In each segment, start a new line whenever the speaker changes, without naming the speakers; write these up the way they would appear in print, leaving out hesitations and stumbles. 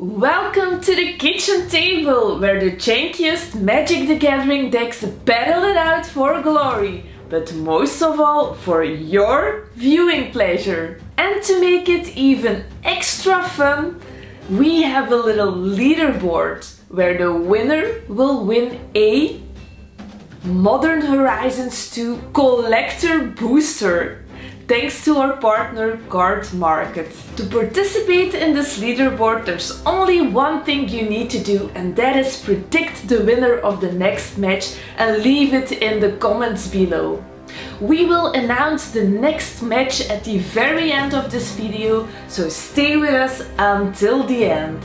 Welcome to the kitchen table, where the jankiest Magic the Gathering decks battle it out for glory, but most of all for your viewing pleasure. And to make it even extra fun, we have a little leaderboard, where the winner will win a Modern Horizons 2 Collector Booster, thanks to our partner Card Market. To participate in this leaderboard, there's only one thing you need to do, and that is predict the winner of the next match and leave it in the comments below. We will announce the next match at the very end of this video, so stay with us until the end.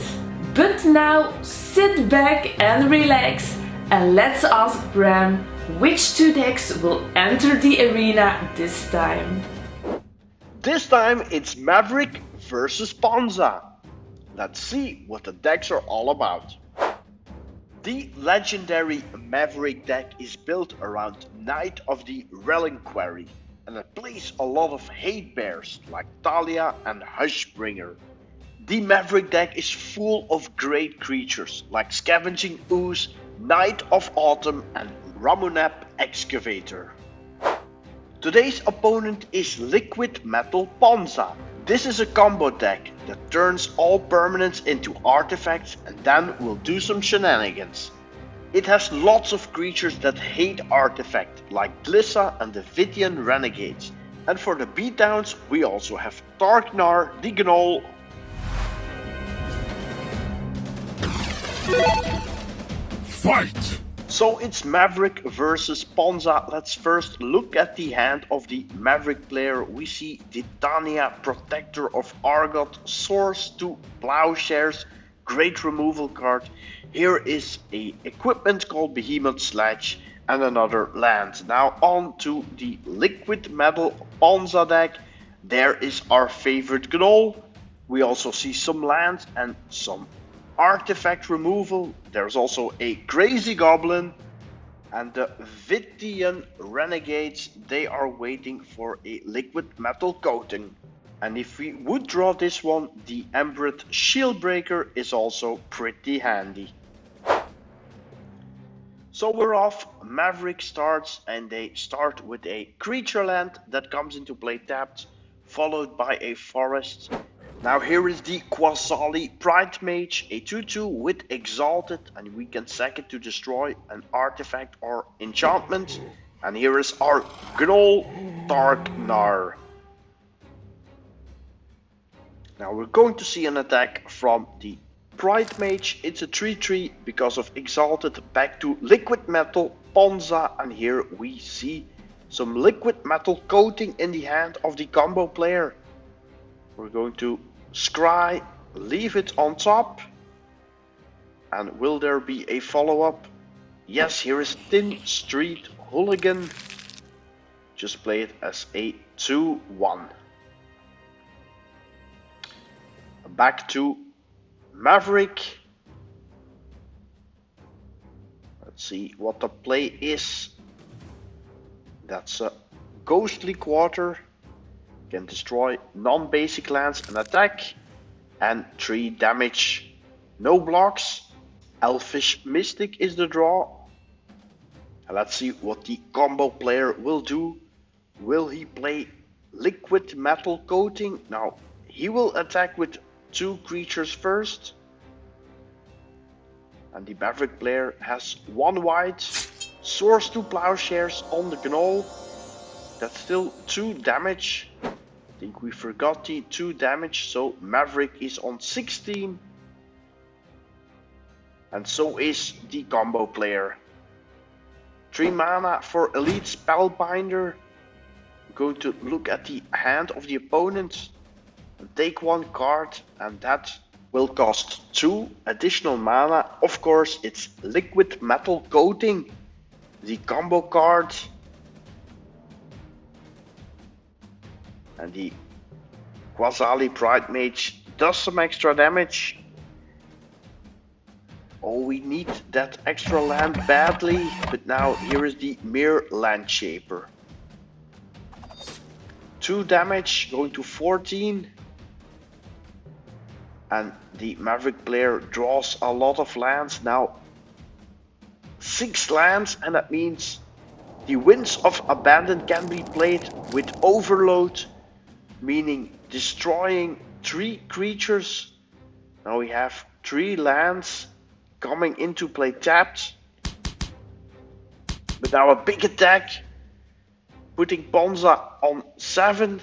But now sit back and relax, and let's ask Bram which two decks will enter the arena this time.
This time it's Maverick versus Ponza. Let's see what the decks are all about. The legendary Maverick deck is built around Knight of the Reliquary, and it plays a lot of hate bears like Thalia and Hushbringer. The Maverick deck is full of great creatures like Scavenging Ooze, Knight of Autumn and Ramunap Excavator. Today's opponent is LIQUIMETAL Ponza. This is a combo deck that turns all permanents into artifacts and then will do some shenanigans. It has lots of creatures that hate artifact, like Glissa and the Vythian Renegades. And for the beatdowns we also have Tarknar the Gnoll.
Fight!
So it's Maverick versus Ponza. Let's first look at the hand of the Maverick player. We see Titania, Protector of Argoth, Source to Plowshares, great removal card. Here is a equipment called Behemoth Sledge and another land. Now on to the LIQUIMETAL Ponza deck. There is our favorite Gnoll. We also see some lands and some artifact removal. There's also a Crazy Goblin, and the Vythian Renegades, they are waiting for a LIQUIMETAL coating. And if we would draw this one, the Embered Shieldbreaker is also pretty handy. So we're off. Maverick starts, and they start with a creature land that comes into play tapped, followed by a forest. Now here is the Qasali Pridemage, a 2/2 with Exalted, and we can sack it to destroy an artifact or enchantment. And here is our Gnoll Tarknar. Now we're going to see an attack from the Pridemage. It's a 3/3 because of Exalted, back to LIQUIMETAL Ponza, and here we see some LIQUIMETAL coating in the hand of the combo player. We're going to scry, leave it on top, and will there be a follow-up? Yes, here is Thin Street Hooligan. Just play it as a 2/1. Back to Maverick. Let's see what the play is. That's a Ghostly Quarter. Can destroy non-basic lands and attack, and 3 damage, no blocks. Elvish Mystic is the draw. And let's see what the combo player will do. Will he play LIQUIMETAL coating? Now he will attack with 2 creatures first, and the Maverick player has 1 white. Source to Plowshares on the Gnoll. That's still 2 damage. I think we forgot the 2 damage, so Maverick is on 16. And so is the combo player. 3 mana for Elite Spellbinder. I'm going to look at the hand of the opponent and take 1 card, and that will cost 2 additional mana. Of course, it's LIQUIMETAL coating, the combo card. And the Qasali Pridemage does some extra damage. Oh, we need that extra land badly, but now here is the Mere Landshaper. 2 damage, going to 14. And the Maverick player draws a lot of lands now. 6 lands, and that means the Winds of Abandon can be played with Overload, meaning destroying 3 creatures. Now we have 3 lands coming into play tapped. But now a big attack, putting Ponza on 7.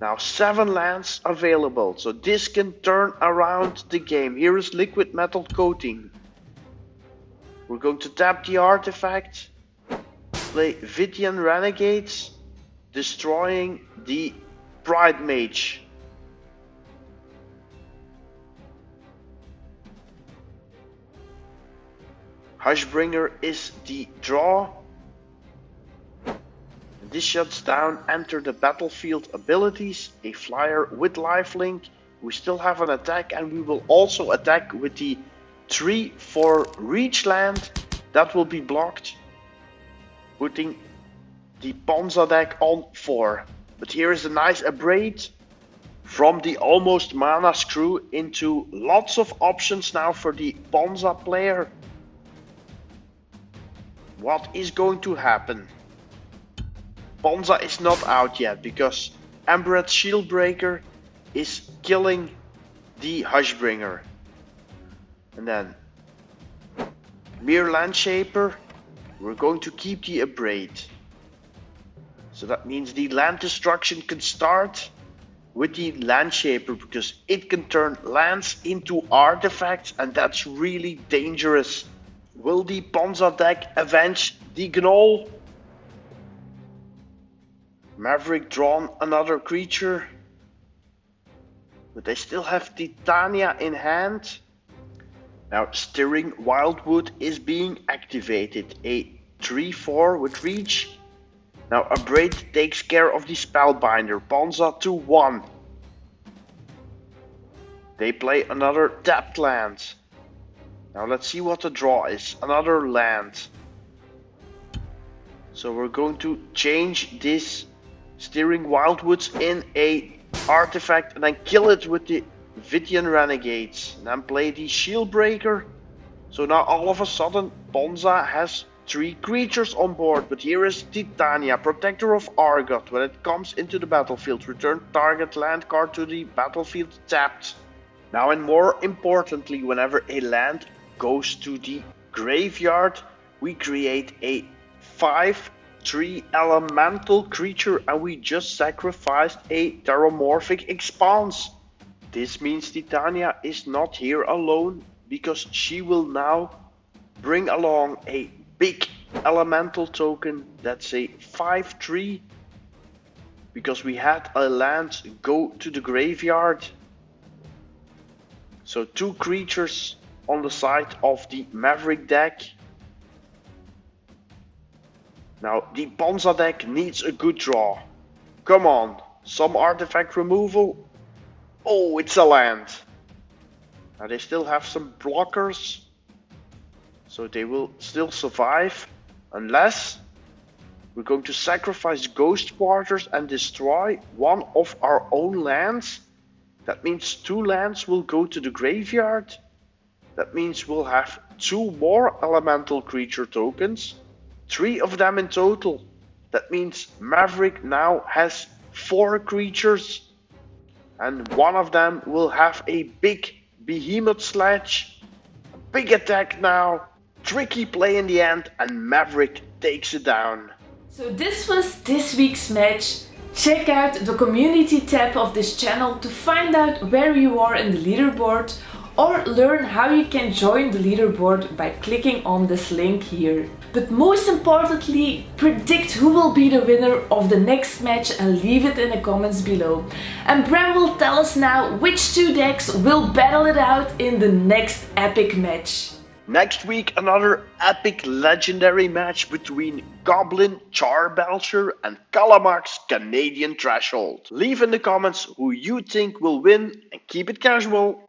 Now 7 lands available, so this can turn around the game. Here is Liquid Metal Coating. We're going to tap the artifact, play Vydian Renegades, destroying the Pridemage. Hushbringer is the draw. This shuts down enter the battlefield abilities, a flyer with lifelink. We still have an attack, and we will also attack with the 3/4 reach land. That will be blocked, putting the Ponza deck on 4. But here is a nice abrade from the almost mana screw into lots of options now for the Ponza player. What is going to happen? Ponza is not out yet because Embered Shieldbreaker is killing the Hushbringer. And then Mere Landshaper, we're going to keep the abrade. So that means the land destruction can start with the Landshaper because it can turn lands into artifacts, and that's really dangerous. Will the Ponza deck avenge the Gnoll? Maverick drawn another creature, but they still have Titania in hand. Now Stirring Wildwood is being activated, a 3/4 with reach. Now Abrade takes care of the Spellbinder, Ponza to 1. They play another tapped land. Now let's see what the draw is, another land. So we're going to change this Stirring Wildwoods in a artifact and then kill it with the Vydian Renegades. And then play the Shieldbreaker. So now all of a sudden Ponza has 3 creatures on board. But here is Titania, Protector of Argoth. When it comes into the battlefield, return target land card to the battlefield tapped. Now, and more importantly, whenever a land goes to the graveyard, we create a 5/3 elemental creature, and we just sacrificed a Terramorphic Expanse. This means Titania is not here alone, because she will now bring along a big elemental token that's a 5/3, because we had a land go to the graveyard. So 2 creatures on the side of the Maverick deck. Now the Ponza deck needs a good draw. Come on, some artifact removal. Oh, it's a land. Now they still have some blockers, so they will still survive, unless we're going to sacrifice Ghost Quarters and destroy one of our own lands. That means 2 lands will go to the graveyard. That means we'll have 2 more elemental creature tokens, 3 of them in total. That means Maverick now has 4 creatures, and one of them will have a big behemoth sledge. A big attack now, tricky play in the end, and Maverick takes it down.
So this was this week's match. Check out the community tab of this channel to find out where you are in the leaderboard, or learn how you can join the leaderboard by clicking on this link here. But most importantly, predict who will be the winner of the next match and leave it in the comments below. And Bram will tell us now which 2 decks will battle it out in the next epic match.
Next week, another epic legendary match between Goblin Charbelcher and Kalamax Canadian Threshold. Leave in the comments who you think will win, and keep it casual.